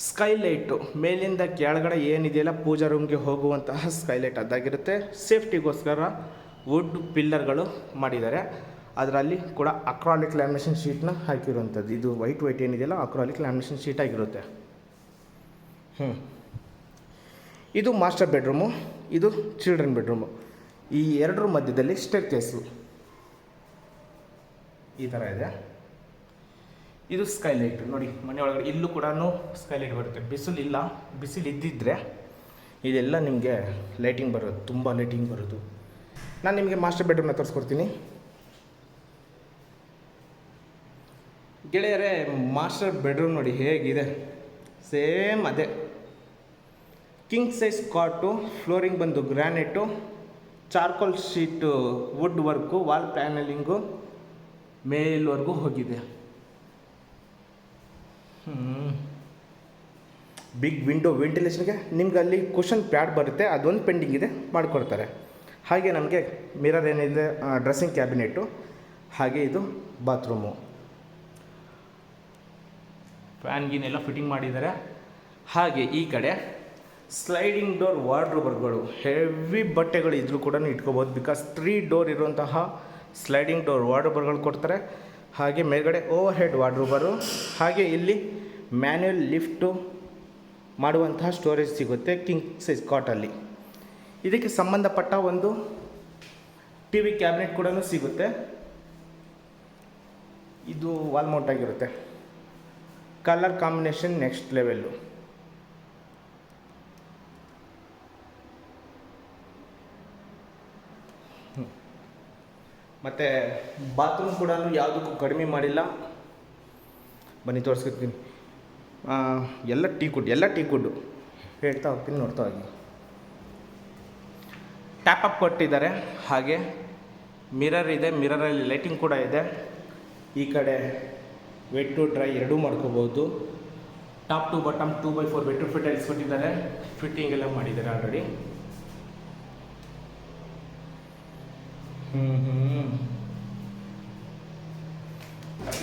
ಸ್ಕೈಲೈಟು ಮೇಲಿಂದ ಕೆಳಗಡೆ ಏನಿದೆಯಲ್ಲ ಪೂಜಾ ರೂಮ್ಗೆ ಹೋಗುವಂತಹ ಸ್ಕೈಲೈಟ್ ಅದಾಗಿರುತ್ತೆ. ಸೇಫ್ಟಿಗೋಸ್ಕರ ವುಡ್ ಪಿಲ್ಲರ್ಗಳು ಮಾಡಿದ್ದಾರೆ. ಅದರಲ್ಲಿ ಕೂಡ ಅಕ್ರಾಲಿಕ್ ಲ್ಯಾಮಿನೇಷನ್ ಶೀಟ್ನ ಹಾಕಿರುವಂಥದ್ದು. ಇದು ವೈಟ್ ಏನಿದೆಯಲ್ಲ ಅಕ್ರಾಲಿಕ್ ಲ್ಯಾಮಿನೇಷನ್ ಶೀಟ್ ಆಗಿರುತ್ತೆ. ಇದು ಮಾಸ್ಟರ್ ಬೆಡ್ರೂಮು, ಇದು ಚಿಲ್ಡ್ರನ್ ಬೆಡ್ರೂಮು. ಈ ಎರಡರ ಮಧ್ಯದಲ್ಲಿ ಸ್ಟೇರ್ ಕೇಸು ಈ ಥರ ಇದೆ. ಇದು ಸ್ಕೈಲೈಟ್ ನೋಡಿ, ಮನೆ ಒಳಗಡೆ ಇಲ್ಲೂ ಕೂಡ ಸ್ಕೈಲೈಟ್ ಬರುತ್ತೆ. ಬಿಸಿಲು ಇದ್ದಿದ್ದರೆ ಇದೆಲ್ಲ ನಿಮಗೆ ಲೈಟಿಂಗ್ ಬರೋದು, ತುಂಬ ಲೈಟಿಂಗ್ ಬರೋದು. ನಾನು ನಿಮಗೆ ಮಾಸ್ಟರ್ ಬೆಡ್ರೂಮ್ನ ತೋರಿಸ್ಕೊಡ್ತೀನಿ ಗೆಳೆಯರೇ. ಮಾಸ್ಟರ್ ಬೆಡ್ರೂಮ್ ನೋಡಿ ಹೇಗಿದೆ, ಸೇಮ್ ಅದೇ. ಕಿಂಗ್ ಸೈಜ್ ಕಾಟು, ಫ್ಲೋರಿಂಗ್ ಬಂದು granite, charcoal sheet, wood work, wall panelling ಮೇಲ್ವರೆಗೂ ಹೋಗಿದೆ. ಬಿಗ್ ವಿಂಡೋ ವೆಂಟಿಲೇಷನ್ಗೆ ನಿಮ್ಗೆ ಅಲ್ಲಿ ಕುಷನ್ ಪ್ಯಾಡ್ ಬರುತ್ತೆ, ಅದೊಂದು ಪೆಂಡಿಂಗ್ ಇದೆ, ಮಾಡಿಕೊಡ್ತಾರೆ. ಹಾಗೆ ನಮಗೆ ಮಿರರ್ ಏನಿದೆ, ಡ್ರೆಸ್ಸಿಂಗ್ ಕ್ಯಾಬಿನೆಟು. ಹಾಗೆ ಇದು ಬಾತ್ರೂಮು, ಫ್ಯಾನ್ ಗೀನೆಲ್ಲ ಫಿಟ್ಟಿಂಗ್ ಮಾಡಿದ್ದಾರೆ. ಹಾಗೆ ಈ ಕಡೆ ಸ್ಲೈಡಿಂಗ್ ಡೋರ್ ವಾರ್ಡ್ರೋಬರ್ಗಳು, ಹೆವಿ ಬಟ್ಟೆಗಳು ಇದ್ರೂ ಕೂಡ ಇಟ್ಕೋಬೋದು. ಬಿಕಾಸ್ 3 ಡೋರ್ ಇರುವಂತಹ ಸ್ಲೈಡಿಂಗ್ ಡೋರ್ ವಾರ್ಡ್ರೋಬರ್ಗಳು ಕೊಡ್ತಾರೆ. ಹಾಗೆ ಮೇಲ್ಗಡೆ ಓವರ್ ಹೆಡ್ ವಾರ್ಡ್ರೋಬರು. ಹಾಗೆ ಇಲ್ಲಿ ಮ್ಯಾನ್ಯುಯಲ್ ಲಿಫ್ಟು ಮಾಡುವಂತಹ ಸ್ಟೋರೇಜ್ ಸಿಗುತ್ತೆ ಕಿಂಗ್ ಸೈಜ್ ಕಾಟಲ್ಲಿ. ಇದಕ್ಕೆ ಸಂಬಂಧಪಟ್ಟ ಒಂದು TV ಕ್ಯಾಬಿನೆಟ್ ಕೂಡ ಸಿಗುತ್ತೆ. ಇದು ವಾಲ್ ಮೌಂಟ್ ಆಗಿರುತ್ತೆ. Colour combination next level. ಮತ್ತು ಬಾತ್ರೂಮ್ ಕೂಡ ಯಾವುದಕ್ಕೂ ಕಡಿಮೆ ಮಾಡಿಲ್ಲ. ಬನ್ನಿ ತೋರಿಸ್ಕೊತೀನಿ. ಎಲ್ಲ ಟೀ ಕುಡ್ಡು ಹೇಳ್ತಾ ಹೋಗ್ತೀನಿ, ನೋಡ್ತಾ ಹೋಗಿ. ಟ್ಯಾಪ್ ಅಪ್ ಕೊಟ್ಟಿದ್ದಾರೆ, ಹಾಗೆ ಮಿರರ್ ಇದೆ, ಮಿರರಲ್ಲಿ ಲೈಟಿಂಗ್ ಕೂಡ ಇದೆ. ಈ ಕಡೆ ವೆಟ್ ಟು ಡ್ರೈ ಎರಡೂ ಮಾಡ್ಕೋಬೋದು. Top to bottom 2x4 bedroom ಫಿಟೈಲ್ಸ್ ಕೊಟ್ಟಿದ್ದಾರೆ, ಫಿಟ್ಟಿಂಗ್ ಎಲ್ಲ ಮಾಡಿದ್ದಾರೆ ಆಲ್ರೆಡಿ.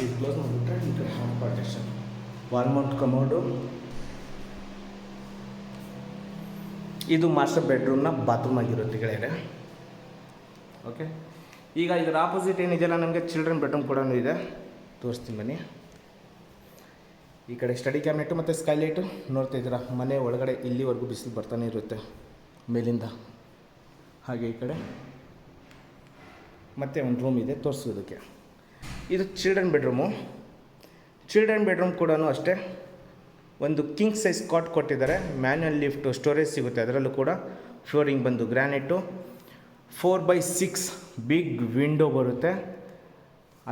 ಇದು ಕ್ಲೋಸ್ ಮಾಡಿಬಿಟ್ರೆ ಇದು half partition, wall mount commode. ಇದು ಮಾಸ್ಟರ್ ಬೆಡ್ರೂಮ್ನ ಬಾತ್ರೂಮ್ ಆಗಿರುತ್ತೆ ಗೆಳೆಯರೆ. ಓಕೆ, ಈಗ ಇದರ ಆಪೋಸಿಟ್ ಏನಿದೆಯಲ್ಲ ನಮಗೆ ಚಿಲ್ಡ್ರನ್ ಬೆಡ್ರೂಮ್ ಕೂಡ ಇದೆ, ತೋರಿಸ್ತೀನಿ ಬನ್ನಿ. ಈ ಕಡೆ ಸ್ಟಡಿ ಕ್ಯಾಬಿನೆಟು ಮತ್ತು ಸ್ಕೈಲೈಟು ನೋಡ್ತಾ ಇದ್ದೀರಾ. ಮನೆ ಒಳಗಡೆ ಇಲ್ಲಿವರೆಗೂ ಬಿಸಿಲು ಬರ್ತಾನೆ ಇರುತ್ತೆ ಮೇಲಿಂದ. ಹಾಗೆ ಈ ಕಡೆ ಮತ್ತೆ ಒಂದು ರೂಮ್ ಇದೆ ತೋರಿಸೋದಕ್ಕೆ. ಇದು ಚಿಲ್ಡ್ರನ್ ಬೆಡ್ರೂಮು. ಚಿಲ್ಡ್ರನ್ ಬೆಡ್ರೂಮ್ ಕೂಡ ಅಷ್ಟೇ ಒಂದು ಕಿಂಗ್ ಸೈಜ್ ಕಾಟ್ ಕೊಟ್ಟಿದ್ದಾರೆ. ಮ್ಯಾನ್ಯಲ್ ಲಿಫ್ಟು, ಸ್ಟೋರೇಜ್ ಸಿಗುತ್ತೆ. ಅದರಲ್ಲೂ ಕೂಡ ಫ್ಲೋರಿಂಗ್ ಬಂದು ಗ್ರಾನೈಟು, 4x6 ಬಿಗ್ ವಿಂಡೋ ಬರುತ್ತೆ.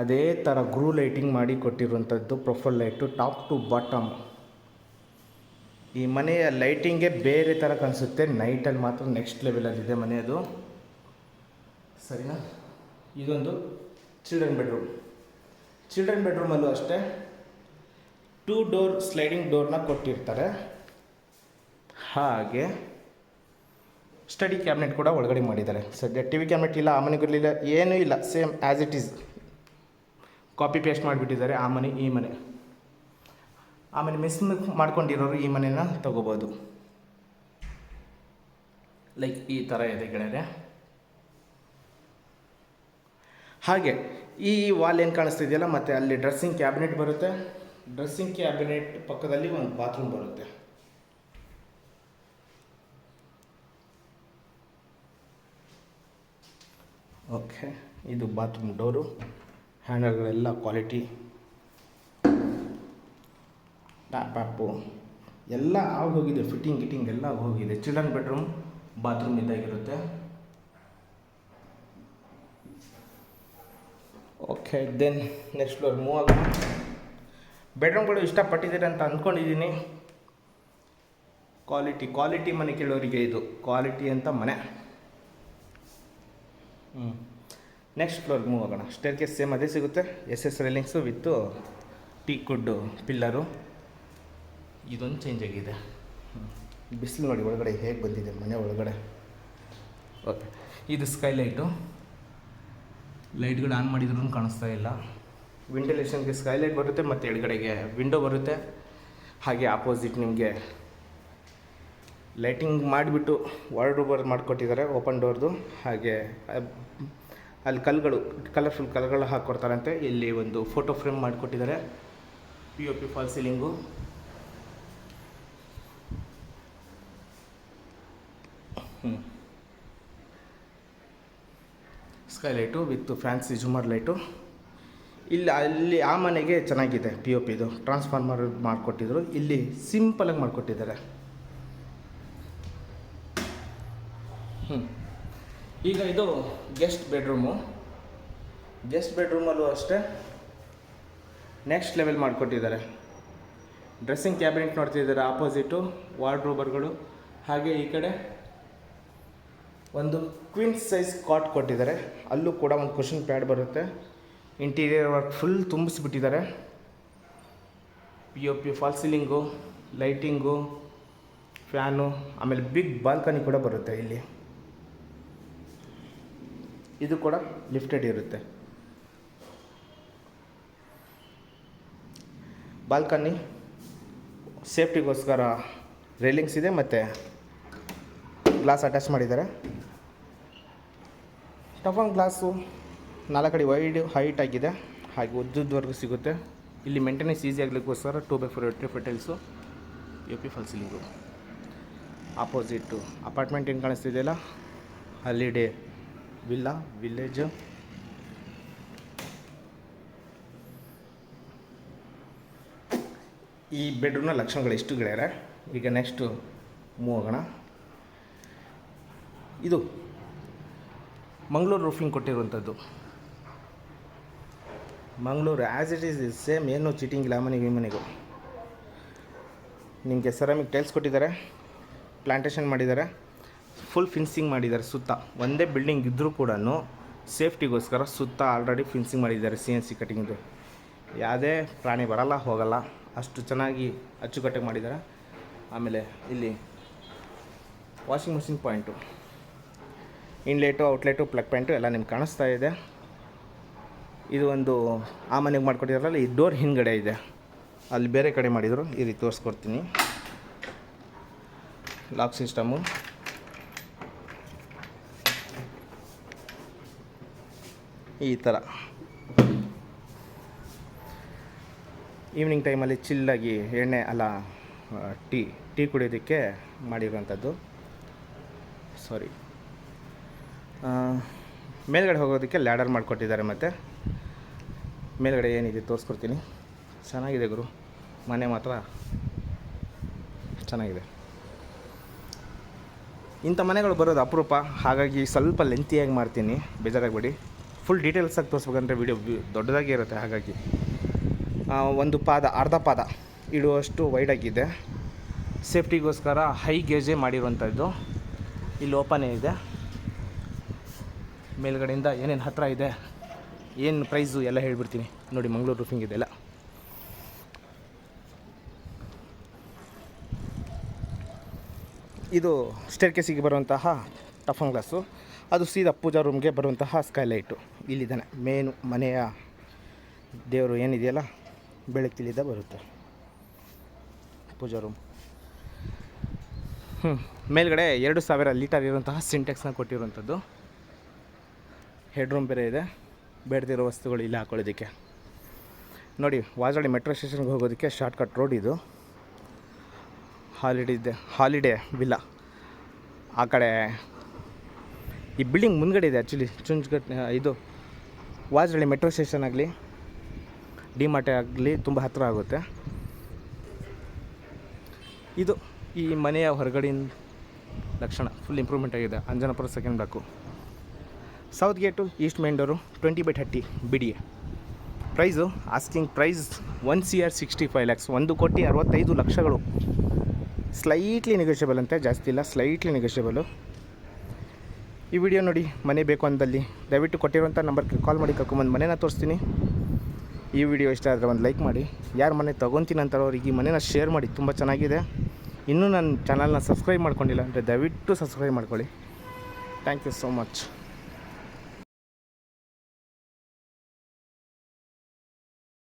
ಅದೇ ಥರ ಗ್ರೂ ಲೈಟಿಂಗ್ ಮಾಡಿ ಕೊಟ್ಟಿರುವಂಥದ್ದು, profile light top to bottom. ಈ ಮನೆಯ ಲೈಟಿಂಗೇ ಬೇರೆ ಥರ ಕಾಣಿಸುತ್ತೆ, ನೈಟಲ್ಲಿ ಮಾತ್ರ ನೆಕ್ಸ್ಟ್ ಲೆವೆಲಲ್ಲಿದೆ ಮನೆಯದು, ಸರಿನಾ. ಇದೊಂದು ಚಿಲ್ಡ್ರನ್ ಬೆಡ್ರೂಮ್. ಚಿಲ್ಡ್ರನ್ ಬೆಡ್ರೂಮಲ್ಲೂ ಅಷ್ಟೇ 2 ಡೋರ್ ಸ್ಲೈಡಿಂಗ್ ಡೋರ್ನ ಕೊಟ್ಟಿರ್ತಾರೆ. ಹಾಗೆ ಸ್ಟಡಿ ಕ್ಯಾಬಿನೆಟ್ ಕೂಡ ಒಳಗಡೆ ಮಾಡಿದ್ದಾರೆ. ಸದ್ಯ ಟಿ ವಿ ಕ್ಯಾಬಿನೆಟ್ ಇಲ್ಲ, ಆ ಮನೆಗಿರಲಿಲ್ಲ, ಏನೂ ಇಲ್ಲ, same as it is copy paste ಮಾಡಿಬಿಟ್ಟಿದ್ದಾರೆ. ಆ ಮನೆ ಈ ಮನೆ, ಆ ಮನೆ ಮಿಸ್ ಮಾಡ್ಕೊಂಡಿರೋರು ಈ ಮನೆನ ತಗೋಬೋದು. ಲೈಕ್ ಈ ಥರ ಇದೆ ಗೆಳೆಯರೆ. ಹಾಗೆ ಈ ವಾಲ್ ಏನು ಕಾಣಿಸ್ತಿದೆಯಲ್ಲ, ಮತ್ತು ಅಲ್ಲಿ ಡ್ರೆಸ್ಸಿಂಗ್ ಕ್ಯಾಬಿನೆಟ್ ಬರುತ್ತೆ. ಡ್ರೆಸ್ಸಿಂಗ್ ಕ್ಯಾಬಿನೆಟ್ ಪಕ್ಕದಲ್ಲಿ ಒಂದು ಬಾತ್ರೂಮ್ ಬರುತ್ತೆ. ಓಕೆ, ಇದು ಬಾತ್ರೂಮ್ ಡೋರು. ಹ್ಯಾಂಡಲ್ಗಳೆಲ್ಲ ಕ್ವಾಲಿಟಿ, ಟ್ಯಾಪು ಎಲ್ಲ ಆಗೋಗಿದೆ, ಫಿಟ್ಟಿಂಗ್ ಗಿಟ್ಟಿಂಗ್ ಎಲ್ಲ ಆಗೋಗಿದೆ. ಚಿಲ್ಡ್ರನ್ ಬೆಡ್ರೂಮ್ ಬಾತ್ರೂಮ್ ಇದ್ದಾಗಿರುತ್ತೆ. Okay, then next floor move ಆಗೋಣ. ಬೆಡ್ರೂಮ್ಗಳು ಇಷ್ಟಪಟ್ಟಿದ್ದೀರಿ ಅಂತ ಅಂದ್ಕೊಂಡಿದ್ದೀನಿ. ಕ್ವಾಲಿಟಿ ಮನೆ ಕೇಳೋರಿಗೆ ಇದು ಕ್ವಾಲಿಟಿ ಅಂತ ಮನೆ. ನೆಕ್ಸ್ಟ್ ಫ್ಲೋರ್ಗೆ ಮೂವ್ ಆಗೋಣ. ಸ್ಟೇರ್ಕೇಸ್ ಸೇಮ್ ಅದೇ ಸಿಗುತ್ತೆ, SS ರೈಲಿಂಗ್ಸು ವಿತ್ತು ಟೀ ಕುಡ್ಡು ಪಿಲ್ಲರು. ಇದೊಂದು ಚೇಂಜ್ ಆಗಿದೆ. ಬಿಸಿಲು ನೋಡಿ ಒಳಗಡೆ ಹೇಗೆ ಬಂದಿದೆ ಮನೆ ಒಳಗಡೆ. ಓಕೆ, ಇದು ಸ್ಕೈಲೈಟು. ಲೈಟ್ಗಳು ಆನ್ ಮಾಡಿದ್ರೂ ಕಾಣಿಸ್ತಾ ಇಲ್ಲ. ವೆಂಟಿಲೇಷನ್ಗೆ ಸ್ಕೈಲೈಟ್ ಬರುತ್ತೆ, ಮತ್ತು ಎಡಗಡೆಗೆ ವಿಂಡೋ ಬರುತ್ತೆ. ಹಾಗೆ ಆಪೋಸಿಟ್ ನಿಮಗೆ ಲೈಟಿಂಗ್ ಮಾಡಿಬಿಟ್ಟು ವಾರ್ಡ್ರೋಬರ್ ಮಾಡಿಕೊಟ್ಟಿದ್ದಾರೆ, ಓಪನ್ ಡೋರ್ದು. ಹಾಗೆ ಅಲ್ಲಿ ಕಲರ್ಫುಲ್ ಕಲರ್ಗಳು ಹಾಕ್ಕೊಡ್ತಾರಂತೆ. ಇಲ್ಲಿ ಒಂದು ಫೋಟೋ ಫ್ರೇಮ್ ಮಾಡಿಕೊಟ್ಟಿದ್ದಾರೆ. POP fall ceiling. Skylight with fancy ಜೂಮರ್ ಲೈಟು. ಅಲ್ಲಿ ಆ ಮನೆಗೆ ಚೆನ್ನಾಗಿದೆ POP. ಇದು ಟ್ರಾನ್ಸ್ಫಾರ್ಮರ್ ಮಾಡಿಕೊಟ್ಟಿದ್ರು, ಇಲ್ಲಿ ಸಿಂಪಲಾಗಿ ಮಾಡಿಕೊಟ್ಟಿದ್ದಾರೆ. ಈಗ ಇದು ಗೆಸ್ಟ್ ಬೆಡ್ರೂಮು. ಗೆಸ್ಟ್ ಬೆಡ್ರೂಮಲ್ಲೂ ಅಷ್ಟೇ ನೆಕ್ಸ್ಟ್ ಲೆವೆಲ್ ಮಾಡಿಕೊಟ್ಟಿದ್ದಾರೆ. ಡ್ರೆಸ್ಸಿಂಗ್ ಕ್ಯಾಬಿನೆಟ್ ನೋಡ್ತಿದ್ದಾರೆ, ಆಪೋಸಿಟು ವಾರ್ಡ್ರೋಬರ್ಗಳು. ಹಾಗೆ ಈ ಕಡೆ ಒಂದು ಕ್ವೀನ್ ಸೈಜ್ ಕಾಟ್ ಕೊಟ್ಟಿದ್ದಾರೆ. ಅಲ್ಲೂ ಕೂಡ ಒಂದು ಕುಷನ್ ಪ್ಯಾಡ್ ಬರುತ್ತೆ. ಇಂಟೀರಿಯರ್ ವರ್ಕ್ ಫುಲ್ ತುಂಬಿಸ್ಬಿಟ್ಟಿದ್ದಾರೆ. POP fall ceiling, lighting, fan, ಆಮೇಲೆ ಬಿಗ್ ಬಾಲ್ಕನಿ ಕೂಡ ಬರುತ್ತೆ ಇಲ್ಲಿ. ಇದು ಕೂಡ ಲಿಫ್ಟೆಡ್ ಇರುತ್ತೆ. ಬಾಲ್ಕನಿ ಸೇಫ್ಟಿಗೋಸ್ಕರ ರೈಲಿಂಗ್ಸ್ ಇದೆ, ಮತ್ತು ಗ್ಲಾಸ್ ಅಟ್ಯಾಚ್ ಮಾಡಿದ್ದಾರೆ. ಟಫನ್ ಗ್ಲಾಸು 4 ಅಡಿ ವೈಡ್ ಹೈಟ್ ಆಗಿದೆ, ಹಾಗೆ ಉದ್ದದವರೆಗೂ ಸಿಗುತ್ತೆ. ಇಲ್ಲಿ ಮೇಂಟೆನೆನ್ಸ್ ಈಸಿ ಆಗಲಿಕ್ಕೋಸ್ಕರ 2x4 ಫಿಟೈಲ್ಸು, POP fall ceiling. Opposite apartment ಏನು ಕಾಣಿಸ್ತಿದೆಯಲ್ಲ, ಹಾಲಿಡೇ ವಿಲ್ಲೇಜ್. ಈ ಬೆಡ್ರೂಮ್ನ ಲಕ್ಷಣಗಳು ಎಷ್ಟು ಗೆಳೆಯರೆ. ಈಗ ನೆಕ್ಸ್ಟು ಮೂವ್ ಆಗೋಣ. ಇದು ಮಂಗಳೂರು ರೂಫಿಂಗ್ ಕೊಟ್ಟಿರುವಂಥದ್ದು. Mangaluru as it is same, ಏನೂ ಚೀಟಿಂಗ್ ಇಲ್ಲ ಮನೆಗೆ ಈ ಮನೆಗೂ. ನಿಮಗೆ ಸೆರಾಮಿಕ್ ಟೈಲ್ಸ್ ಕೊಟ್ಟಿದ್ದಾರೆ, ಪ್ಲಾಂಟೇಷನ್ ಮಾಡಿದ್ದಾರೆ, ಫುಲ್ ಫಿನ್ಸಿಂಗ್ ಮಾಡಿದ್ದಾರೆ ಸುತ್ತ. ಒಂದೇ ಬಿಲ್ಡಿಂಗ್ ಇದ್ದರೂ ಕೂಡ ಸೇಫ್ಟಿಗೋಸ್ಕರ ಸುತ್ತ ಆಲ್ರೆಡಿ ಫಿನ್ಸಿಂಗ್ ಮಾಡಿದ್ದಾರೆ CNC ಕಟಿಂಗ್ದು. ಯಾವುದೇ ಪ್ರಾಣಿ ಬರಲ್ಲ ಹೋಗಲ್ಲ, ಅಷ್ಟು ಚೆನ್ನಾಗಿ ಅಚ್ಚುಕಟ್ಟಾಗಿ ಮಾಡಿದ್ದಾರೆ. ಆಮೇಲೆ ಇಲ್ಲಿ washing machine point, inlet, outlet, plug point ಎಲ್ಲ ನಿಮ್ಗೆ ಕಾಣಿಸ್ತಾ ಇದೆ. ಇದು ಒಂದು ಆ ಮನೆಗೆ ಮಾಡ್ಕೊಟ್ಟಿದ್ರಲ್ಲ, ಈ ಡೋರ್ ಹಿಂದ್ಗಡೆ ಇದೆ, ಅಲ್ಲಿ ಬೇರೆ ಕಡೆ ಮಾಡಿದರು. ಈ ರೀತಿ ತೋರಿಸ್ಕೊಡ್ತೀನಿ. ಲಾಕ್ ಸಿಸ್ಟಮು, ಈ ಥರ ಈವ್ನಿಂಗ್ ಟೈಮಲ್ಲಿ ಚಿಲ್ಲಾಗಿ ಎಣ್ಣೆ ಅಲ್ಲ ಟೀ ಕುಡಿಯೋದಕ್ಕೆ ಮಾಡಿರುವಂಥದ್ದು. ಮೇಲ್ಗಡೆ ಹೋಗೋದಕ್ಕೆ ಲ್ಯಾಡರ್ ಮಾಡಿಕೊಟ್ಟಿದ್ದಾರೆ. ಮತ್ತು ಮೇಲ್ಗಡೆ ಏನಿದೆ ತೋರಿಸ್ಕೊಡ್ತೀನಿ. ಚೆನ್ನಾಗಿದೆ ಗುರು, ಮನೆ ಮಾತ್ರ ಚೆನ್ನಾಗಿದೆ. ಇಂಥ ಮನೆಗಳು ಬರೋದು ಅಪರೂಪ, ಹಾಗಾಗಿ ಸ್ವಲ್ಪ ಲೆಂತಿಯಾಗಿ ಮಾಡ್ತೀನಿ, ಬೇಜಾರಾಗಬೇಡಿ. ಫುಲ್ ಡೀಟೇಲ್ಸಾಗಿ ತೋರಿಸ್ಬೇಕಂದ್ರೆ ವಿಡಿಯೋ ದೊಡ್ಡದಾಗಿ ಇರುತ್ತೆ. ಹಾಗಾಗಿ ಒಂದು ಪಾದ, ಅರ್ಧ ಪಾದ ಇಡುವಷ್ಟು ವೈಡಾಗಿದೆ. ಸೇಫ್ಟಿಗೋಸ್ಕರ ಹೈ ಗೇಜೇ ಮಾಡಿರುವಂಥದ್ದು. ಇಲ್ಲಿ ಓಪನೇ ಇದೆ. ಮೇಲ್ಗಡೆಯಿಂದ ಏನೇನು ಹತ್ತಿರ ಇದೆ, ಏನು ಪ್ರೈಸು ಎಲ್ಲ ಹೇಳ್ಬಿಡ್ತೀನಿ ನೋಡಿ. ಮಂಗಳೂರು ರೂಫಿಂಗ್ ಇದೆಲ್ಲ. ಇದು ಸ್ಟೇರ್ ಕೇಸಿಗೆ ಬರುವಂತಹ ಟಫನ್ ಗ್ಲಾಸು. ಅದು ಸೀದಾ ಪೂಜಾ ರೂಮ್ಗೆ ಬರುವಂತಹ ಸ್ಕೈಲೈಟು ಇಲ್ಲಿದ್ದಾನೆ. ಮೇನು ಮನೆಯ ದೇವರು ಏನಿದೆಯಲ್ಲ, ಬೆಳಕಿಲ್ಲಿದ್ದ ಬರುತ್ತೆ ಪೂಜಾ ರೂಮ್. ಮೇಲ್ಗಡೆ 2000 ಲೀಟರ್ ಇರುವಂತಹ ಸಿಂಟೆಕ್ಸ್ನ ಕೊಟ್ಟಿರುವಂಥದ್ದು. ಹೆಡ್ ರೂಮ್ ಬೇರೆ ಇದೆ, ಬೇಡದಿರೋ ವಸ್ತುಗಳು ಇಲ್ಲಿ ಹಾಕೊಳ್ಳೋದಕ್ಕೆ. ನೋಡಿ, ವಾಜಾಳಿ ಮೆಟ್ರೋ ಸ್ಟೇಷನ್ಗೆ ಹೋಗೋದಕ್ಕೆ ಶಾರ್ಟ್ಕಟ್ ರೋಡ್ ಇದು. ಹಾಲಿಡೇ ವಿಲ್ಲಾ ಆ ಕಡೆ ಈ ಬಿಲ್ಡಿಂಗ್ ಮುಂದ್ಗಡೆ ಇದೆ. ಆ್ಯಕ್ಚುಲಿ ಇದು ವಾಜಾಳಿ ಮೆಟ್ರೋ ಸ್ಟೇಷನ್ ಆಗಲಿ, ಡಿಮಾರ್ಟ್ ಆಗಲಿ ತುಂಬ ಹತ್ತಿರ ಆಗುತ್ತೆ. ಇದು ಈ ಮನೆಯ ಹೊರಗಡೆಯ ಲಕ್ಷಣ. ಫುಲ್ ಇಂಪ್ರೂವ್ಮೆಂಟ್ ಆಗಿದೆ. Anjanapura second block. South gate, east main door, 20/30 BDA. Price, asking price 1,65 lakhs, 1,65,00,000. Slightly negotiable ಅಂತೆ, ಜಾಸ್ತಿ ಇಲ್ಲ, ಸ್ಲೈಟ್ಲಿ ನೆಗೋಷಿಯಬಲು. ಈ ವಿಡಿಯೋ ನೋಡಿ, ಮನೆ ಬೇಕು ಅಂದಲ್ಲಿ ದಯವಿಟ್ಟು ಕೊಟ್ಟಿರುವಂಥ ನಂಬರ್ಗೆ ಕಾಲ್ ಮಾಡಿ ಕರ್ಕೊಂಬಂದು ಮನೇನ ತೋರಿಸ್ತೀನಿ. ಈ ವಿಡಿಯೋ ಇಷ್ಟ ಆದರೆ ಒಂದು ಲೈಕ್ ಮಾಡಿ. ಯಾರು ಮನೆ ತೊಗೊತೀನಿ ಅಂತಾರವ್ರಿಗೆ ಈ ಮನೇನ ಶೇರ್ ಮಾಡಿ, ತುಂಬ ಚೆನ್ನಾಗಿದೆ. ಇನ್ನೂ ನನ್ನ ಚಾನಲ್ನ ಸಬ್ಸ್ಕ್ರೈಬ್ ಮಾಡ್ಕೊಂಡಿಲ್ಲ ಅಂದರೆ ದಯವಿಟ್ಟು ಸಬ್ಸ್ಕ್ರೈಬ್ ಮಾಡ್ಕೊಳ್ಳಿ. Thank you so much.